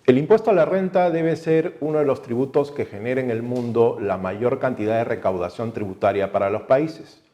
El impuesto a la renta debe ser uno de los tributos que genera en el mundo la mayor cantidad de recaudación tributaria para los países.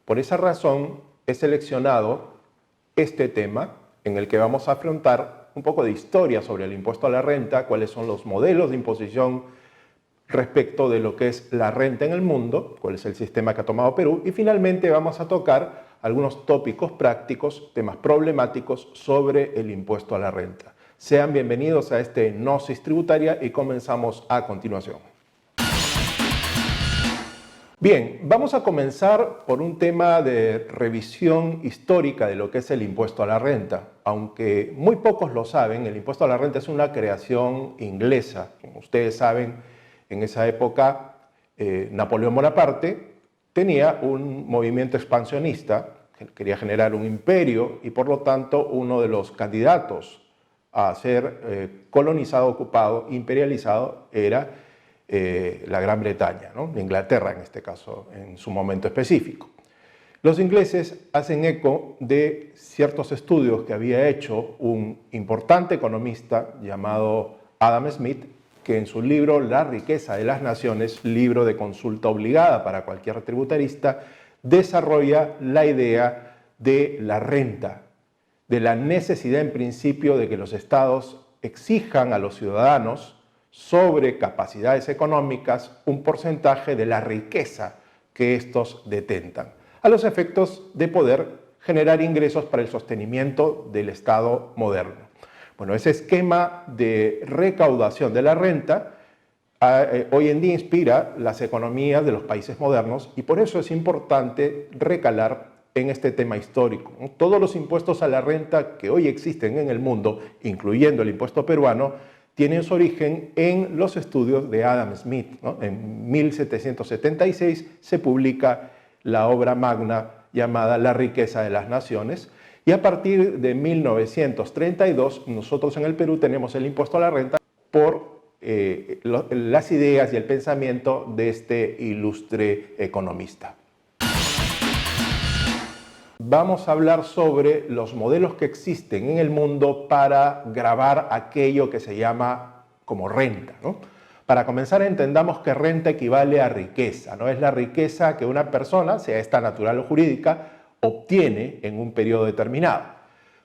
Por esa razón he seleccionado este tema en el que vamos a afrontar un poco de historia sobre el impuesto a la renta, cuáles son los modelos de imposición respecto de lo que es la renta en el mundo, cuál es el sistema que ha tomado Perú, y finalmente vamos a tocar algunos tópicos prácticos, temas problemáticos sobre el impuesto a la renta. Sean bienvenidos a este Gnosis Tributaria y comenzamos a continuación. Bien, vamos a comenzar por un tema de revisión histórica de lo que es el impuesto a la renta. Aunque muy pocos lo saben, el impuesto a la renta es una creación inglesa. Como ustedes saben, en esa época Napoleón Bonaparte tenía un movimiento expansionista, quería generar un imperio y por lo tanto uno de los candidatos a ser colonizado, ocupado, imperializado era la Gran Bretaña, ¿no? Inglaterra en este caso, en su momento específico. Los ingleses hacen eco de ciertos estudios que había hecho un importante economista llamado Adam Smith, que en su libro La riqueza de las naciones, libro de consulta obligada para cualquier tributarista, desarrolla la idea de la renta, de la necesidad en principio de que los estados exijan a los ciudadanos sobre capacidades económicas un porcentaje de la riqueza que estos detentan, a los efectos de poder generar ingresos para el sostenimiento del Estado moderno. Bueno, ese esquema de recaudación de la renta hoy en día inspira las economías de los países modernos y por eso es importante recalar en este tema histórico. Todos los impuestos a la renta que hoy existen en el mundo, incluyendo el impuesto peruano, tienen su origen en los estudios de Adam Smith, ¿no? En 1776 se publica la obra magna llamada La riqueza de las naciones y a partir de 1932 nosotros en el Perú tenemos el impuesto a la renta por las ideas y el pensamiento de este ilustre economista. Vamos a hablar sobre los modelos que existen en el mundo para gravar aquello que se llama como renta, ¿no? Para comenzar, entendamos que renta equivale a riqueza, ¿no? Es la riqueza que una persona, sea esta natural o jurídica, obtiene en un periodo determinado.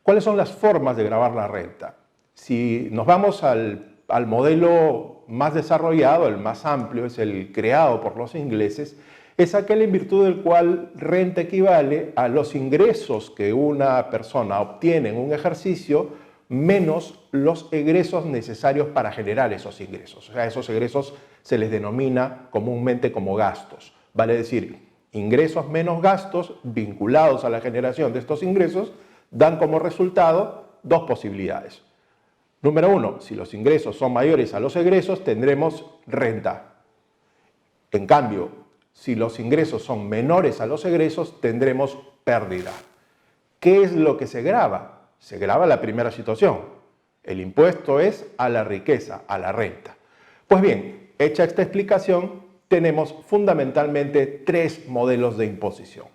¿Cuáles son las formas de gravar la renta? Si nos vamos al modelo más desarrollado, el más amplio, es el creado por los ingleses, es aquel en virtud del cual renta equivale a los ingresos que una persona obtiene en un ejercicio menos los egresos necesarios para generar esos ingresos. O sea, esos egresos se les denomina comúnmente como gastos. Vale decir, ingresos menos gastos vinculados a la generación de estos ingresos dan como resultado dos posibilidades. Número uno, si los ingresos son mayores a los egresos, tendremos renta. En cambio, si los ingresos son menores a los egresos, tendremos pérdida. ¿Qué es lo que se grava? Se grava la primera situación. El impuesto es a la riqueza, a la renta. Pues bien, hecha esta explicación, tenemos fundamentalmente tres modelos de imposición.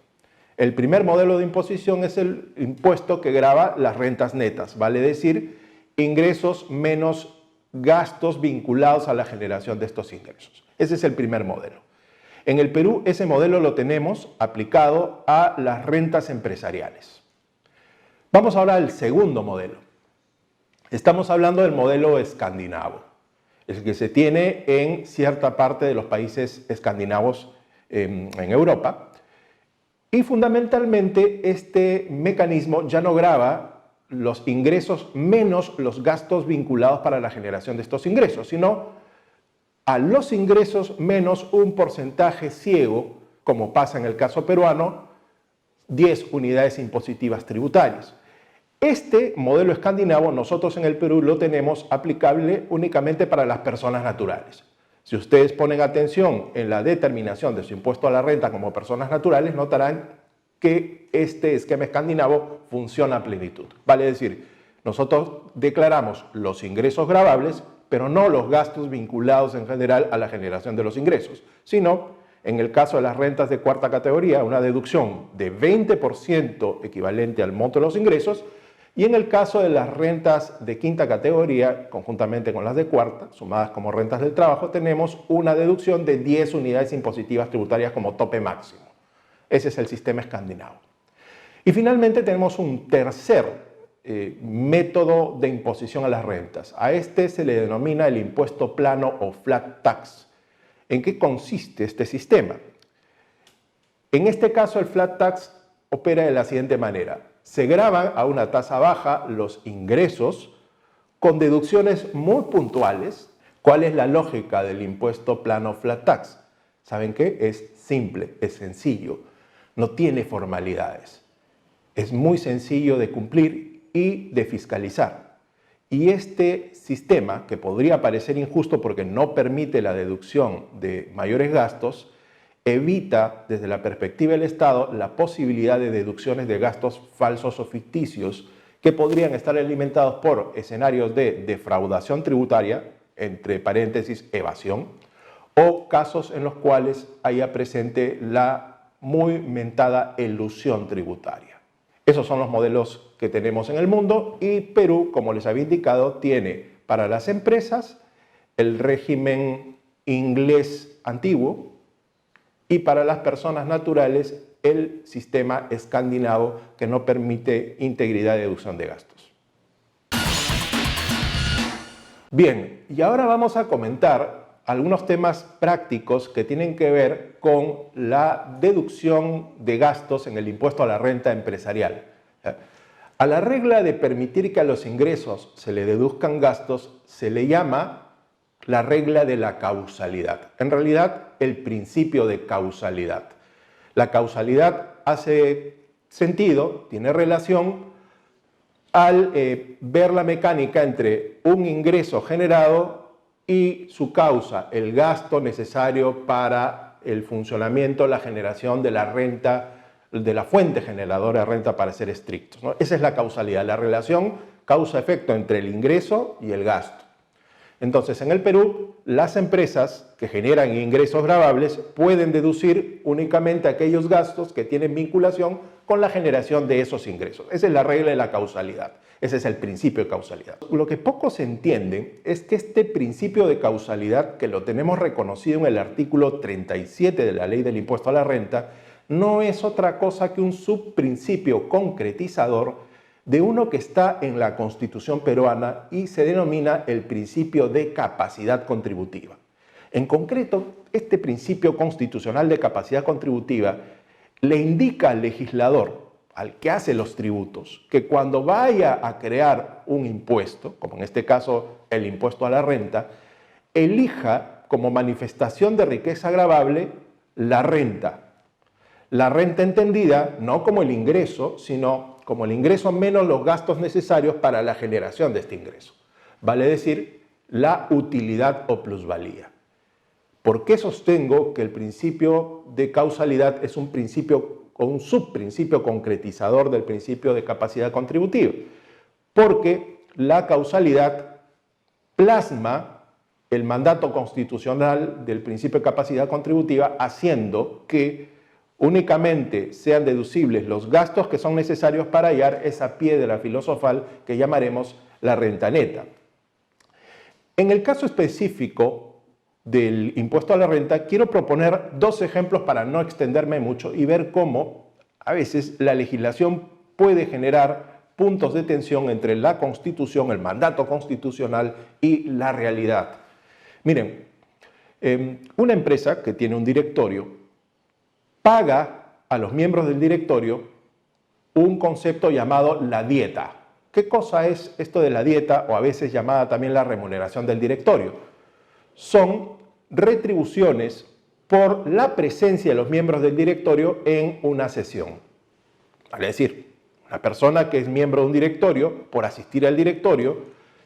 El primer modelo de imposición es el impuesto que grava las rentas netas, vale decir, ingresos menos gastos vinculados a la generación de estos ingresos. Ese es el primer modelo. En el Perú ese modelo lo tenemos aplicado a las rentas empresariales. Vamos ahora al segundo modelo. Estamos hablando del modelo escandinavo, el que se tiene en cierta parte de los países escandinavos en Europa. Y fundamentalmente este mecanismo ya no grava los ingresos menos los gastos vinculados para la generación de estos ingresos, sino a los ingresos menos un porcentaje ciego, como pasa en el caso peruano, 10 unidades impositivas tributarias. Este modelo escandinavo nosotros en el Perú lo tenemos aplicable únicamente para las personas naturales. Si ustedes ponen atención en la determinación de su impuesto a la renta como personas naturales, notarán que este esquema escandinavo funciona a plenitud. Vale decir, nosotros declaramos los ingresos gravables, pero no los gastos vinculados en general a la generación de los ingresos, sino, en el caso de las rentas de cuarta categoría, una deducción de 20% equivalente al monto de los ingresos Y en el caso de las rentas de quinta categoría, conjuntamente con las de cuarta, sumadas como rentas del trabajo, tenemos una deducción de 10 unidades impositivas tributarias como tope máximo. Ese es el sistema escandinavo. Y finalmente tenemos un tercer método de imposición a las rentas. A este se le denomina el impuesto plano o flat tax. ¿En qué consiste este sistema? En este caso, el flat tax opera de la siguiente manera. Se graban a una tasa baja los ingresos con deducciones muy puntuales. ¿Cuál es la lógica del impuesto plano flat tax? ¿Saben qué? Es simple, es sencillo, no tiene formalidades. Es muy sencillo de cumplir y de fiscalizar. Y este sistema, que podría parecer injusto porque no permite la deducción de mayores gastos, evita desde la perspectiva del Estado la posibilidad de deducciones de gastos falsos o ficticios que podrían estar alimentados por escenarios de defraudación tributaria, entre paréntesis evasión, o casos en los cuales haya presente la muy mentada elusión tributaria. Esos son los modelos que tenemos en el mundo y Perú, como les había indicado, tiene para las empresas el régimen inglés antiguo y para las personas naturales el sistema escandinavo que no permite integridad de deducción de gastos. Bien, y ahora vamos a comentar algunos temas prácticos que tienen que ver con la deducción de gastos en el impuesto a la renta empresarial. A la regla de permitir que a los ingresos se le deduzcan gastos se le llama la regla de la causalidad. En realidad, el principio de causalidad. La causalidad hace sentido, tiene relación al ver la mecánica entre un ingreso generado y su causa, el gasto necesario para el funcionamiento, la generación de la renta, de la fuente generadora de renta para ser estrictos, ¿no? Esa es la causalidad, la relación causa-efecto entre el ingreso y el gasto. Entonces, en el Perú, las empresas que generan ingresos gravables pueden deducir únicamente aquellos gastos que tienen vinculación con la generación de esos ingresos. Esa es la regla de la causalidad. Ese es el principio de causalidad. Lo que poco se entiende es que este principio de causalidad, que lo tenemos reconocido en el artículo 37 de la Ley del Impuesto a la Renta, no es otra cosa que un subprincipio concretizador de uno que está en la Constitución peruana y se denomina el principio de capacidad contributiva. En concreto, este principio constitucional de capacidad contributiva le indica al legislador, al que hace los tributos, que cuando vaya a crear un impuesto, como en este caso el impuesto a la renta, elija como manifestación de riqueza gravable la renta. La renta entendida no como el ingreso, sino como el ingreso menos los gastos necesarios para la generación de este ingreso. Vale decir, la utilidad o plusvalía. ¿Por qué sostengo que el principio de causalidad es un principio o un subprincipio concretizador del principio de capacidad contributiva? Porque la causalidad plasma el mandato constitucional del principio de capacidad contributiva, haciendo que únicamente sean deducibles los gastos que son necesarios para hallar esa piedra filosofal que llamaremos la renta neta. En el caso específico del impuesto a la renta, quiero proponer dos ejemplos para no extenderme mucho y ver cómo a veces la legislación puede generar puntos de tensión entre la Constitución, el mandato constitucional y la realidad. Miren, una empresa que tiene un directorio paga a los miembros del directorio un concepto llamado la dieta. ¿Qué cosa es esto de la dieta o a veces llamada también la remuneración del directorio? Son retribuciones por la presencia de los miembros del directorio en una sesión. Vale decir, una persona que es miembro de un directorio, por asistir al directorio,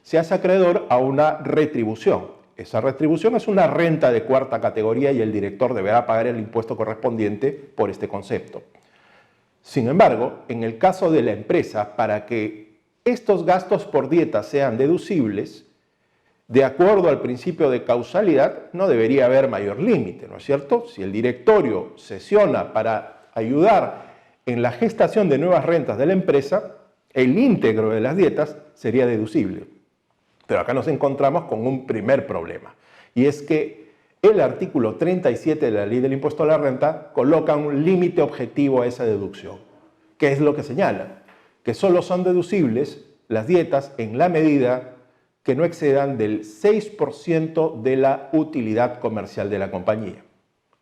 se hace acreedor a una retribución. Esa retribución es una renta de cuarta categoría y el director deberá pagar el impuesto correspondiente por este concepto. Sin embargo, en el caso de la empresa, para que estos gastos por dieta sean deducibles, de acuerdo al principio de causalidad, no debería haber mayor límite, ¿no es cierto? Si el directorio sesiona para ayudar en la gestación de nuevas rentas de la empresa, El íntegro de las dietas sería deducible. Pero acá nos encontramos con un primer problema, y es que el artículo 37 de la Ley del Impuesto a la Renta coloca un límite objetivo a esa deducción. ¿Qué es lo que señala? Que solo son deducibles las dietas en la medida que no excedan del 6% de la utilidad comercial de la compañía.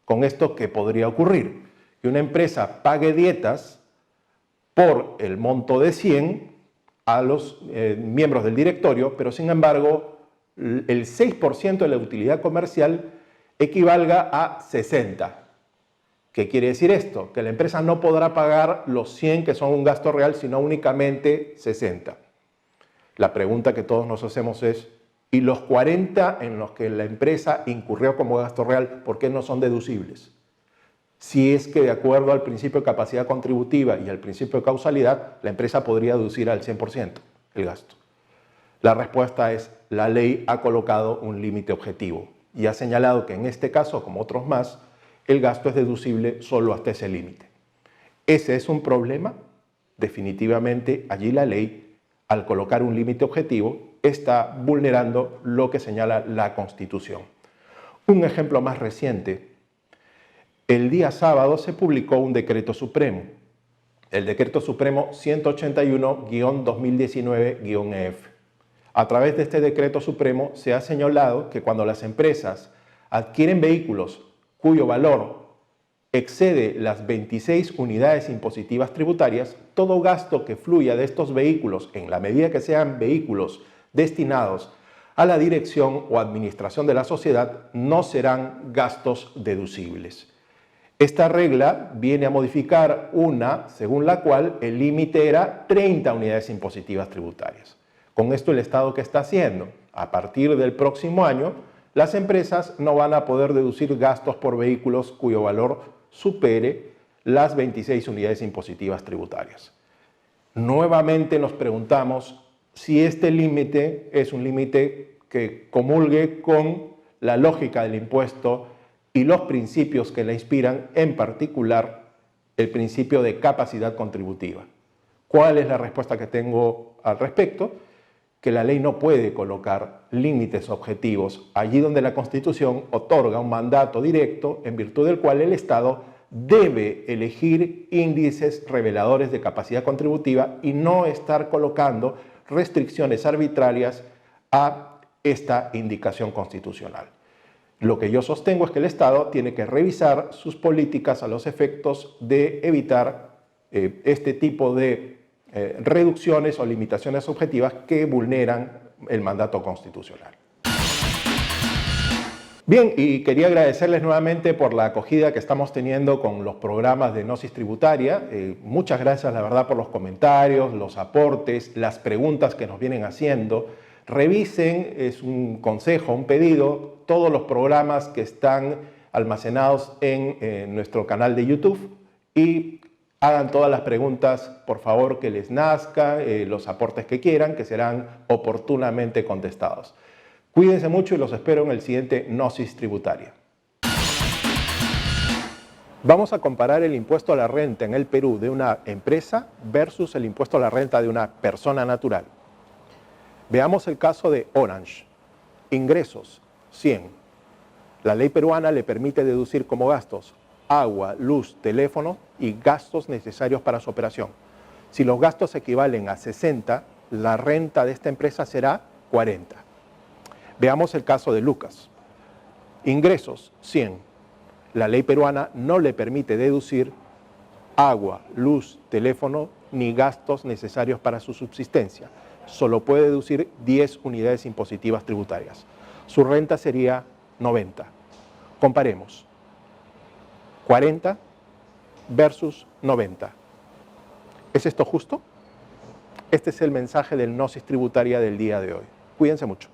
¿Con esto qué podría ocurrir? Que una empresa pague dietas por el monto de 100 a los miembros del directorio, pero sin embargo el 6% de la utilidad comercial equivalga a 60. ¿Qué quiere decir esto? Que la empresa no podrá pagar los 100 que son un gasto real, sino únicamente 60. La pregunta que todos nos hacemos es, ¿y los 40 en los que la empresa incurrió como gasto real, por qué no son deducibles? Si es que de acuerdo al principio de capacidad contributiva y al principio de causalidad, la empresa podría deducir al 100% el gasto. La respuesta es, la ley ha colocado un límite objetivo y ha señalado que en este caso, como otros más, el gasto es deducible solo hasta ese límite. ¿Ese es un problema? Definitivamente allí la ley, al colocar un límite objetivo, está vulnerando lo que señala la Constitución. Un ejemplo más reciente. El día sábado se publicó un decreto supremo, el decreto supremo 181-2019-EF. A través de este decreto supremo se ha señalado que cuando las empresas adquieren vehículos cuyo valor excede las 26 unidades impositivas tributarias, todo gasto que fluya de estos vehículos, en la medida que sean vehículos destinados a la dirección o administración de la sociedad, no serán gastos deducibles. Esta regla viene a modificar una según la cual el límite era 30 unidades impositivas tributarias. Con esto el Estado, ¿qué está haciendo? A partir del próximo año, las empresas no van a poder deducir gastos por vehículos cuyo valor supere las 26 unidades impositivas tributarias. Nuevamente nos preguntamos si este límite es un límite que comulgue con la lógica del impuesto y los principios que la inspiran, en particular el principio de capacidad contributiva. ¿Cuál es la respuesta que tengo al respecto? Que la ley no puede colocar límites objetivos allí donde la Constitución otorga un mandato directo en virtud del cual el Estado debe elegir índices reveladores de capacidad contributiva y no estar colocando restricciones arbitrarias a esta indicación constitucional. Lo que yo sostengo es que el Estado tiene que revisar sus políticas a los efectos de evitar este tipo de reducciones o limitaciones objetivas que vulneran el mandato constitucional. Bien, y quería agradecerles nuevamente por la acogida que estamos teniendo con los programas de Gnosis Tributaria. Muchas gracias, la verdad, por los comentarios, los aportes, las preguntas que nos vienen haciendo. Revisen, es un consejo, un pedido, todos los programas que están almacenados en nuestro canal de YouTube y hagan todas las preguntas, por favor, que les nazca, los aportes que quieran, que serán oportunamente contestados. Cuídense mucho y los espero en el siguiente Gnosis Tributaria. Vamos a comparar el impuesto a la renta en el Perú de una empresa versus el impuesto a la renta de una persona natural. Veamos el caso de Orange. Ingresos, 100. La ley peruana le permite deducir como gastos agua, luz, teléfono y gastos necesarios para su operación. Si los gastos equivalen a 60, la renta de esta empresa será 40. Veamos el caso de Lucas. Ingresos, 100. La ley peruana no le permite deducir agua, luz, teléfono ni gastos necesarios para su subsistencia. Solo puede deducir 10 unidades impositivas tributarias. Su renta sería 90. Comparemos. 40 versus 90. ¿Es esto justo? Este es el mensaje del Gnosis Tributaria del día de hoy. Cuídense mucho.